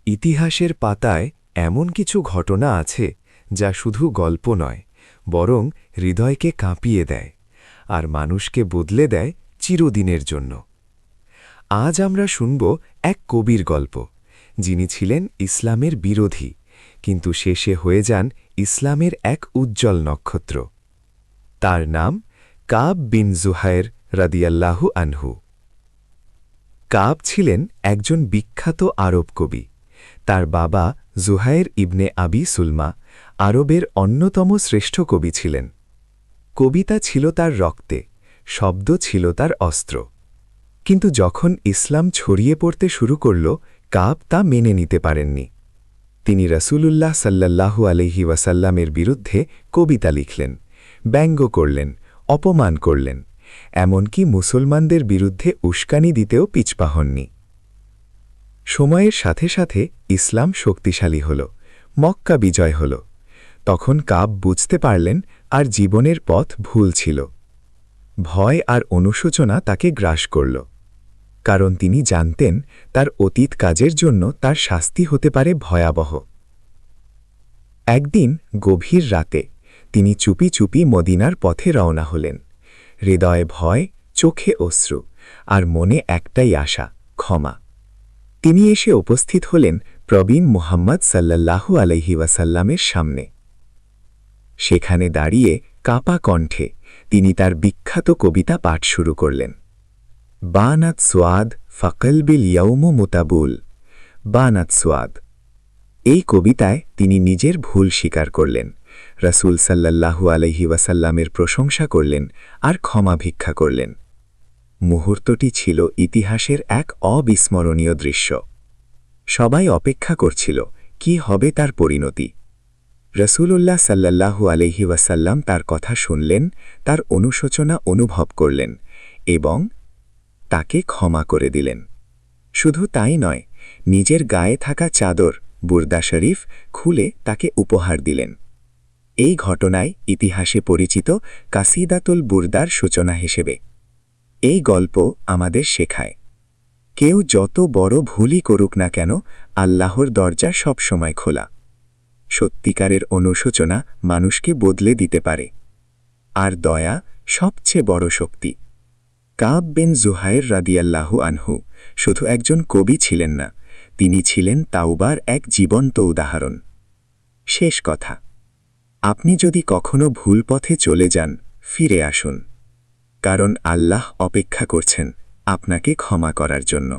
ইতিহাসের পাতায় এমন কিছু ঘটনা আছে যা শুধু গল্প নয়, বরং হৃদয়কে কাঁপিয়ে দেয় আর মানুষকে বদলে দেয় চিরদিনের জন্য। আজ আমরা শুনব এক কবির গল্প, যিনি ছিলেন ইসলামের বিরোধী, কিন্তু শেষে হয়ে যান ইসলামের এক উজ্জ্বল নক্ষত্র। তার নাম কাব বিন জুহায়ের রাদিয়াল্লাহু আনহু। কাব ছিলেন একজন বিখ্যাত আরব কবি। তার বাবা জুহায়ের ইবনে আবি সুলমা আরবের অন্যতম শ্রেষ্ঠ কবি ছিলেন। কবিতা ছিল তার রক্তে, শব্দ ছিল তার অস্ত্র। কিন্তু যখন ইসলাম ছড়িয়ে পড়তে শুরু করল, কাব তা মেনে নিতে পারেননি। তিনি রাসূলুল্লাহ সাল্লাল্লাহু আলাইহি ওয়াসাল্লামের বিরুদ্ধে কবিতা লিখলেন, ব্যঙ্গ করলেন, অপমান করলেন, এমনকি মুসলমানদের বিরুদ্ধে উস্কানি দিতেও পিছপা হননি। সময়ের সাথে সাথে ইসলাম শক্তিশালী হল, মক্কা বিজয় হল। তখন কাব বুঝতে পারলেন আর জীবনের পথ ভুল ছিল। ভয় আর অনুশোচনা তাকে গ্রাস করল, কারণ তিনি জানতেন তার অতীত কাজের জন্য তার শাস্তি হতে পারে ভয়াবহ। একদিন গভীর রাতে তিনি চুপি চুপি মদিনার পথে রওনা হলেন। হৃদয়ে ভয়, চোখে অশ্রু, আর মনে একটাই আশা, ক্ষমা। তিনি এসে উপস্থিত হলেন প্রবীণ মুহাম্মদ সাল্লাল্লাহু আলাইহি ওয়াসাল্লামের সামনে। সেখানে দাঁড়িয়ে কাঁপা কণ্ঠে তিনি তার বিখ্যাত কবিতা পাঠ শুরু করলেন। বানাত সোয়াদ ফাকলবিল ইয়াউমু মুতাবুল, বানাত সোয়াদ। এই কবিতায় তিনি নিজের ভুল স্বীকার করলেন, রাসূল সাল্লাল্লাহু আলাইহি ওয়াসাল্লামের প্রশংসা করলেন আর ক্ষমা ভিক্ষা করলেন। মুহূর্তটি ছিল ইতিহাসের এক অবিস্মরণীয় দৃশ্য। সবাই অপেক্ষা করছিল কি হবে তার পরিণতি। রাসূলুল্লাহ সাল্লাল্লাহু আলাইহি ওয়াসাল্লাম তার কথা শুনলেন, তার অনুশোচনা অনুভব করলেন এবং তাকে ক্ষমা করে দিলেন। শুধু তাই নয়, নিজের গায়ে থাকা চাদর বুরদা শরীফ খুলে তাকে উপহার দিলেন। এই ঘটনায় ইতিহাসে পরিচিত কাসিদাতুল বুরদার সূচনা হিসেবে। এই গল্প আমাদের শেখায়, কেউ যত বড় ভুলই করুক না কেন, আল্লাহর দরজা সবসময় খোলা। সত্যিকারের অনুশোচনা মানুষকে বদলে দিতে পারে, আর দয়া সবচেয়ে বড় শক্তি। কাব বিন জুহায়ের রাদিয়াল্লাহু আনহু শুধু একজন কবি ছিলেন না, তিনি ছিলেন তাওবার এক জীবন্ত উদাহরণ। শেষ কথা, আপনি যদি কখনো ভুল পথে চলে যান, ফিরে আসুন, কারণ আল্লাহ অপেক্ষা করছেন আপনাকে ক্ষমা করার জন্য।